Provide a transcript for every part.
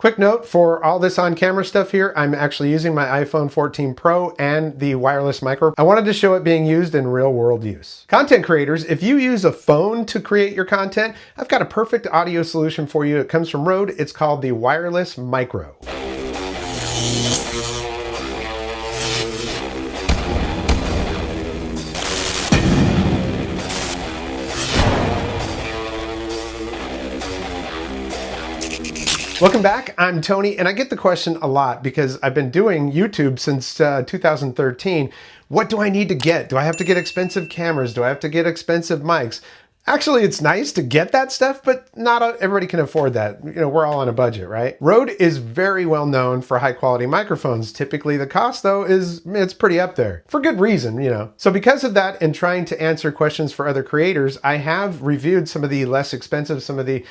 Quick note for all this on-camera stuff here, I'm actually using my iPhone 14 Pro and the wireless micro. I wanted to show it being used in real-world use. Content creators, if you use a phone to create your content, I've got a perfect audio solution for you. It comes from Rode. It's called the wireless micro. Welcome back, I'm Tony, and I get the question a lot because I've been doing YouTube since 2013. What do I need to get? Do I have to get expensive cameras? Do I have to get expensive mics? Actually, it's nice to get that stuff, but not everybody can afford that. You know, we're all on a budget, right? Rode is very well known for high quality microphones. Typically the cost though it's pretty up there for good reason, you know. So because of that and trying to answer questions for other creators, I have reviewed some of the less expensive, some of the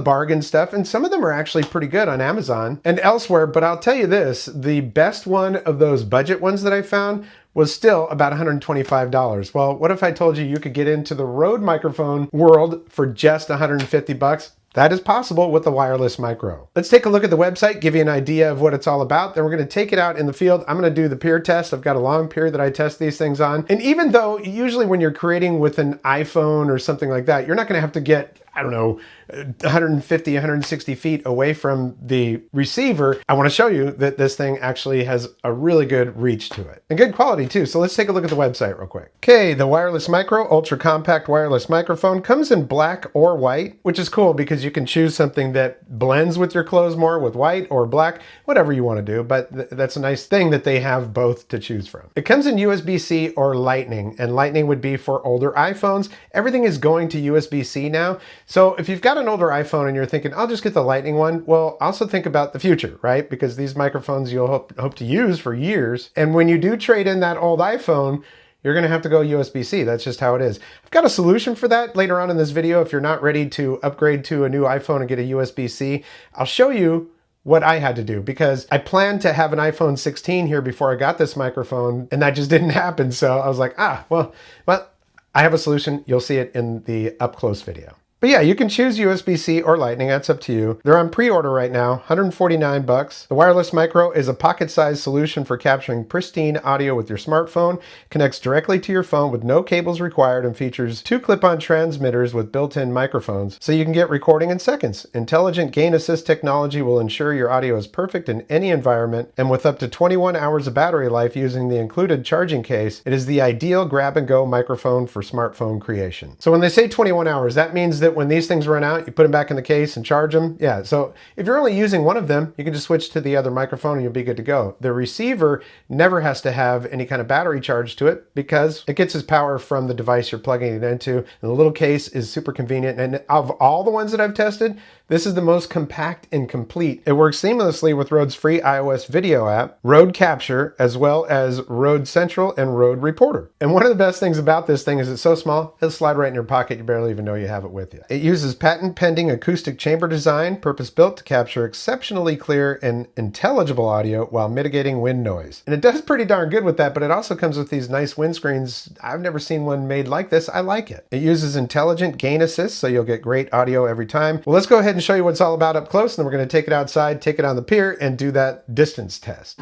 bargain stuff, and some of them are actually pretty good on Amazon and elsewhere. But I'll tell you this, the best one of those budget ones that I found was still about $125. Well, what if I told you you could get into the Rode microphone world for just 150 bucks? That is possible with the wireless micro. Let's take a look at the website, give you an idea of what it's all about. Then we're going to take it out in the field. I'm going to do the peer test. I've got a long peer that I test these things on. And even though usually when you're creating with an iPhone or something like that, you're not going to have to get, I don't know, 150, 160 feet away from the receiver, I want to show you that this thing actually has a really good reach to it. And good quality too. So let's take a look at the website real quick. Okay, the wireless micro, ultra compact wireless microphone, comes in black or white, which is cool because you can choose something that blends with your clothes more with white or black, whatever you want to do. But that's a nice thing that they have both to choose from. It comes in USB-C or Lightning, and Lightning would be for older iPhones. Everything is going to USB-C now. So if you've got an older iPhone and you're thinking, I'll just get the Lightning one, well, also think about the future, right? Because these microphones you'll hope to use for years. And when you do trade in that old iPhone, you're going to have to go USB-C. That's just how it is. I've got a solution for that later on in this video. If you're not ready to upgrade to a new iPhone and get a USB-C, I'll show you what I had to do because I planned to have an iPhone 16 here before I got this microphone, and that just didn't happen. So I was like, well, I have a solution. You'll see it in the up close video. But yeah, you can choose USB-C or Lightning, that's up to you. They're on pre-order right now, 149 bucks. The wireless micro is a pocket-sized solution for capturing pristine audio with your smartphone, connects directly to your phone with no cables required, and features 2 clip-on transmitters with built-in microphones, so you can get recording in seconds. Intelligent gain assist technology will ensure your audio is perfect in any environment, and with up to 21 hours of battery life using the included charging case, it is the ideal grab-and-go microphone for smartphone creation. So when they say 21 hours, that means that when these things run out, you put them back in the case and charge them. Yeah, so if you're only using one of them, you can just switch to the other microphone and you'll be good to go. The receiver never has to have any kind of battery charge to it because it gets its power from the device you're plugging it into. And the little case is super convenient. And of all the ones that I've tested, this is the most compact and complete. It works seamlessly with Rode's free iOS video app, Rode Capture, as well as Rode Central and Rode Reporter. And one of the best things about this thing is it's so small, it'll slide right in your pocket. You barely even know you have it with you. It uses patent-pending acoustic chamber design, purpose-built to capture exceptionally clear and intelligible audio while mitigating wind noise. And it does pretty darn good with that, but it also comes with these nice windscreens. I've never seen one made like this. I like it. It uses intelligent gain assist, so you'll get great audio every time. Well, let's go ahead and show you what it's all about up close, and then we're going to take it outside, take it on the pier, and do that distance test.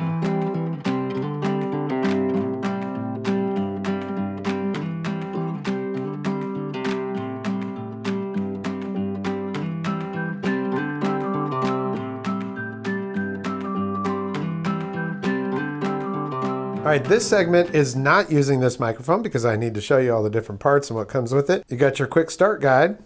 All right, this segment is not using this microphone because I need to show you all the different parts and what comes with it. You got your quick start guide,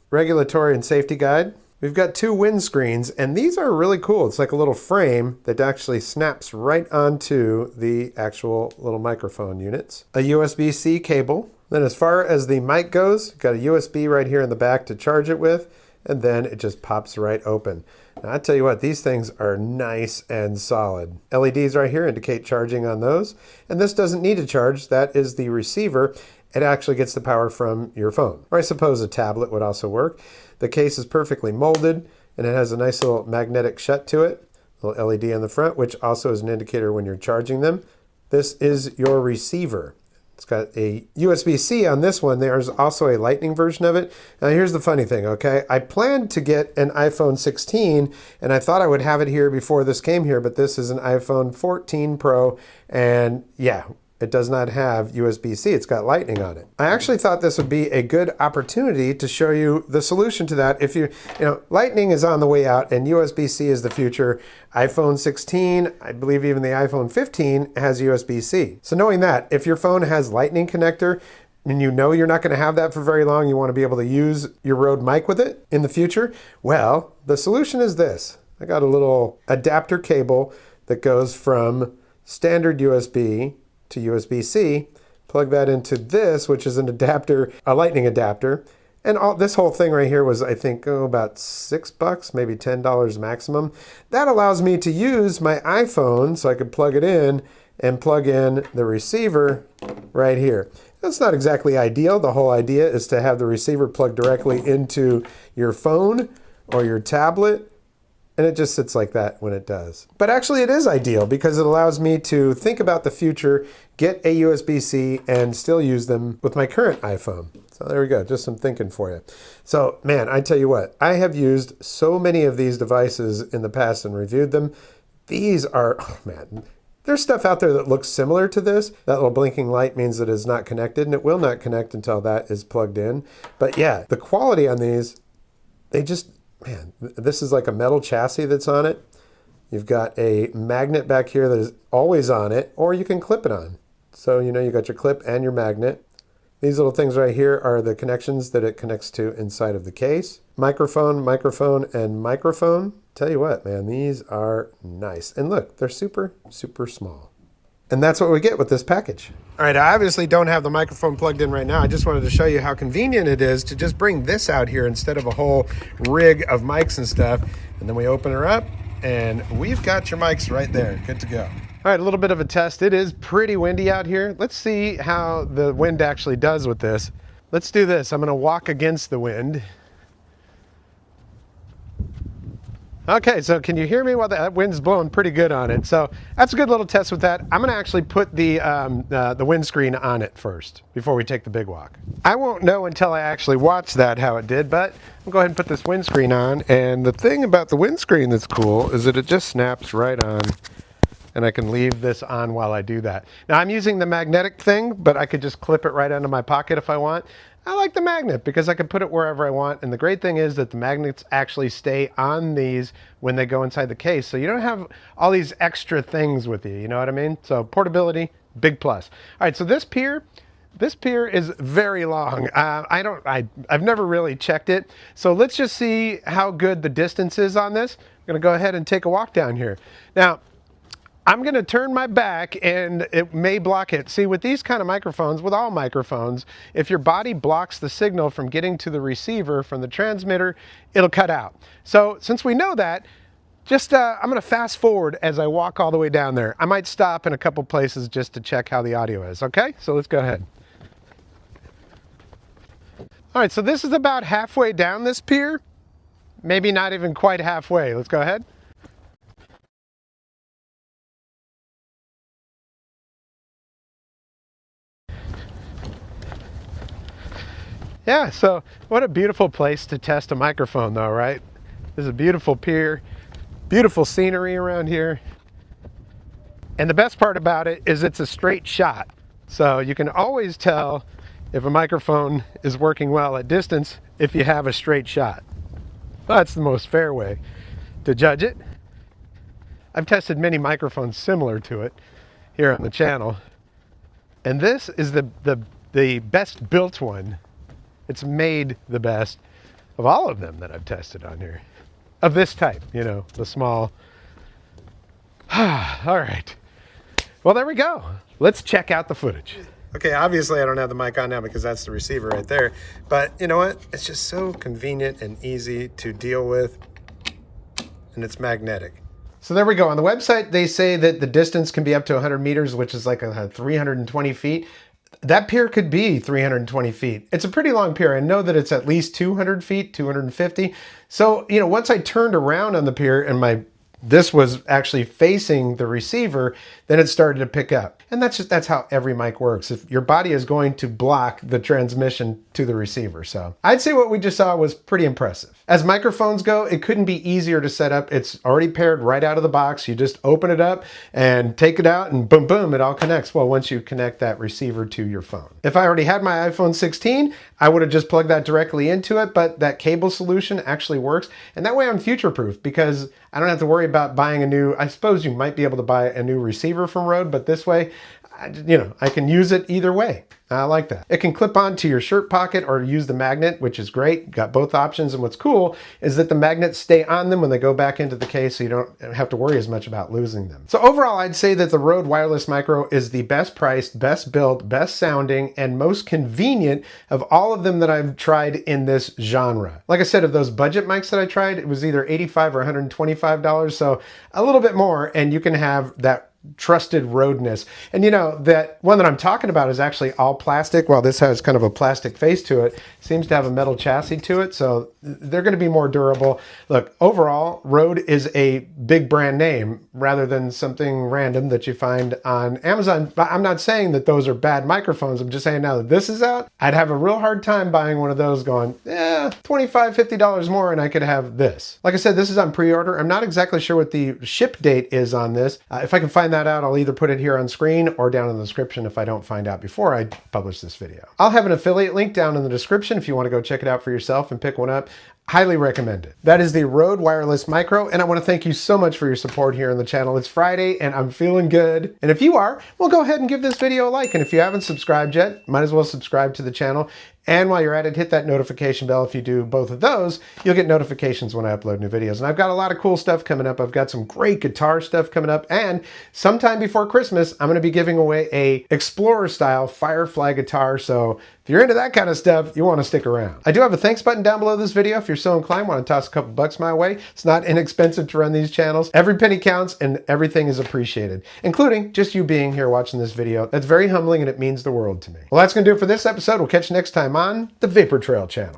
regulatory and safety guide. We've got 2 windscreens, and these are really cool. It's like a little frame that actually snaps right onto the actual little microphone units. A USB-C cable. Then as far as the mic goes, got a USB right here in the back to charge it with, and then it just pops right open. Now, I tell you what, these things are nice and solid. LEDs right here indicate charging on those, and this doesn't need to charge. That is the receiver. It actually gets the power from your phone. Or I suppose a tablet would also work. The case is perfectly molded, and it has a nice little magnetic shut to it. A little LED on the front, which also is an indicator when you're charging them. This is your receiver. It's got a USB-C on this one. There's also a Lightning version of it. Now here's the funny thing, okay? I planned to get an iPhone 16 and I thought I would have it here before this came here, but this is an iPhone 14 Pro and yeah, it does not have USB-C. It's got Lightning on it. I actually thought this would be a good opportunity to show you the solution to that. If you know, Lightning is on the way out and USB-C is the future. iPhone 16, I believe even the iPhone 15 has USB-C. So knowing that, if your phone has Lightning connector, and you know you're not going to have that for very long, you want to be able to use your Rode mic with it in the future, well, the solution is this. I got a little adapter cable that goes from standard USB to USB-C, plug that into this, which is an adapter, a Lightning adapter. And this whole thing right here was, I think, about $6, maybe $10 maximum. That allows me to use my iPhone so I could plug it in and plug in the receiver right here. That's not exactly ideal. The whole idea is to have the receiver plugged directly into your phone or your tablet. And it just sits like that when it does. But actually it is ideal because it allows me to think about the future, get a USB-C, and still use them with my current iPhone. So there we go, just some thinking for you. So man, I tell you what, I have used so many of these devices in the past and reviewed them. These are, oh man, there's stuff out there that looks similar to this. That little blinking light means that it's not connected, and it will not connect until that is plugged in. But yeah, the quality on these, they just, man, this is like a metal chassis that's on it. You've got a magnet back here that is always on it, or you can clip it on. So, you know, you got your clip and your magnet. These little things right here are the connections that it connects to inside of the case. Microphone, microphone, and microphone. Tell you what, man, these are nice. And look, they're super, super small. And that's what we get with this package. All right, I obviously don't have the microphone plugged in right now. I just wanted to show you how convenient it is to just bring this out here instead of a whole rig of mics and stuff. And then we open her up and we've got your mics right there. Good to go. All right, a little bit of a test. It is pretty windy out here. Let's see how the wind actually does with this. Let's do this. I'm gonna walk against the wind. Okay, so can you hear me? Well, that wind's blowing pretty good on it. So that's a good little test with that. I'm gonna actually put the windscreen on it first before we take the big walk. I won't know until I actually watch that how it did, but I'll go ahead and put this windscreen on. And the thing about the windscreen that's cool is that it just snaps right on, and I can leave this on while I do that. Now I'm using the magnetic thing, but I could just clip it right into my pocket if I want. I like the magnet because I can put it wherever I want. And the great thing is that the magnets actually stay on these when they go inside the case. So you don't have all these extra things with you, you know what I mean? So portability, big plus. All right, so this pier is very long. I've never really checked it. So let's just see how good the distance is on this. I'm gonna go ahead and take a walk down here. Now, I'm gonna turn my back and it may block it. See, with these kind of microphones, with all microphones, if your body blocks the signal from getting to the receiver from the transmitter, it'll cut out. So since we know that, just I'm gonna fast forward as I walk all the way down there. I might stop in a couple places just to check how the audio is, okay? So let's go ahead. All right, so this is about halfway down this pier. Maybe not even quite halfway. Let's go ahead. Yeah, so what a beautiful place to test a microphone though, right? This is a beautiful pier, beautiful scenery around here. And the best part about it is it's a straight shot. So you can always tell if a microphone is working well at distance if you have a straight shot. That's the most fair way to judge it. I've tested many microphones similar to it here on the channel. And this is the best built one. It's made the best of all of them that I've tested on here. Of this type, you know, the small. All right. Well, there we go. Let's check out the footage. Okay, obviously I don't have the mic on now because that's the receiver right there. But you know what? It's just so convenient and easy to deal with. And it's magnetic. So there we go. On the website, they say that the distance can be up to 100 meters, which is like 320 feet. That pier could be 320 feet. It's a pretty long pier. I know that it's at least 200 feet, 250. So, you know, once I turned around on the pier and my this was actually facing the receiver, then it started to pick up. And that's how every mic works. If your body is going to block the transmission to the receiver. So I'd say what we just saw was pretty impressive. As microphones go, it couldn't be easier to set up. It's already paired right out of the box. You just open it up and take it out and boom, boom, it all connects. Well, once you connect that receiver to your phone. If I already had my iPhone 16, I would have just plugged that directly into it, but that cable solution actually works. And that way I'm future-proof because I don't have to worry about buying a new, I suppose you might be able to buy a new receiver from Rode, but this way, I can use it either way. I like that. It can clip onto your shirt pocket or use the magnet, which is great. Got both options. And what's cool is that the magnets stay on them when they go back into the case, so you don't have to worry as much about losing them. So overall, I'd say that the Rode Wireless Micro is the best priced, best built, best sounding, and most convenient of all of them that I've tried in this genre. Like I said, of those budget mics that I tried, it was either $85 or $125, so a little bit more, and you can have that trusted Rodeness. And that one that I'm talking about is actually all plastic. Well, this has kind of a plastic face to it. Seems to have a metal chassis to it, so they're going to be more durable. Look, overall, Rode is a big brand name rather than something random that you find on Amazon. But I'm not saying that those are bad microphones. I'm just saying now that this is out, I'd have a real hard time buying one of those going, $25, $50 more and I could have this. Like I said, this is on pre-order. I'm not exactly sure what the ship date is on this. If I can find that out, I'll either put it here on screen or down in the description if I don't find out before I publish this video. I'll have an affiliate link down in the description if you want to go check it out for yourself and pick one up. Highly recommend it. That is the Rode Wireless Micro, and I want to thank you so much for your support here on the channel. It's Friday and I'm feeling good. And if you are, well, go ahead and give this video a like. And if you haven't subscribed yet, might as well subscribe to the channel. And while you're at it, hit that notification bell. If you do both of those, you'll get notifications when I upload new videos. And I've got a lot of cool stuff coming up. I've got some great guitar stuff coming up. And sometime before Christmas, I'm going to be giving away a Explorer style Firefly guitar. So if you're into that kind of stuff, you want to stick around. I do have a thanks button down below this video. If you're so inclined, want to toss a couple bucks my way. It's not inexpensive to run these channels. Every penny counts and everything is appreciated, including just you being here watching this video. That's very humbling and it means the world to me. Well, that's going to do it for this episode. We'll catch you next time on the Vapor Trail channel.